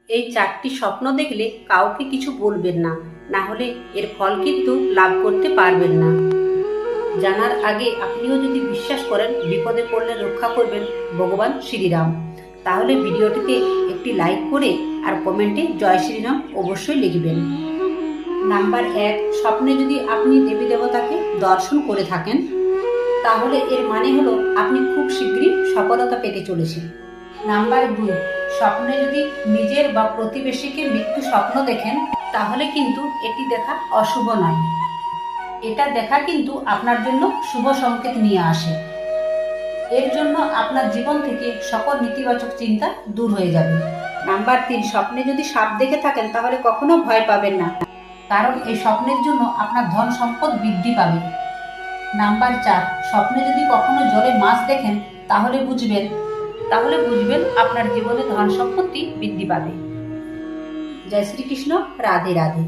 এই 4টি স্বপ্ন দেখলে কাউকে কিছু বলবেন না, না হলে এর ফল কিন্তু লাভ করতে পারবেন না। জানার আগে আপনিও যদি বিশ্বাস করেন বিপদে পড়লে রক্ষা করবেন ভগবান শ্রীরাম, তাহলে ভিডিওটিতে একটি লাইক করে আর কমেন্টে জয় শ্রীরাম অবশ্যই লিখবেন। নাম্বার 1, স্বপ্নে যদি আপনি দেবী দেবতাকে দর্শন করে থাকেন তাহলে এর মানে হলো আপনি খুব শীঘ্রই সফলতা পেতে চলেছেন। নাম্বার 2, স্বপ্নে যদি নিজের বা প্রতিবেশীকে মৃত্যু স্বপ্ন দেখেন তাহলে কিন্তু এটি দেখা অশুভ নয়, এটা দেখা কিন্তু আপনার জন্য শুভ সংকেত নিয়ে আসে। এর জন্য আপনার জীবন থেকে সকল নেতিবাচক চিন্তা দূর হয়ে যাবে। নাম্বার 3, স্বপ্নে যদি সাপ দেখে থাকেন তাহলে কখনো ভয় পাবেন না, কারণ এই স্বপ্নের জন্য আপনার ধন সম্পদ বৃদ্ধি পাবে। নাম্বার 4, স্বপ্নে যদি কখনো জলে মাছ দেখেন তাহলে বুঝবেন আপনার জীবনে ধন সম্পত্তি বৃদ্ধি পাবে। জয় শ্রীকৃষ্ণ, রাধে রাধে।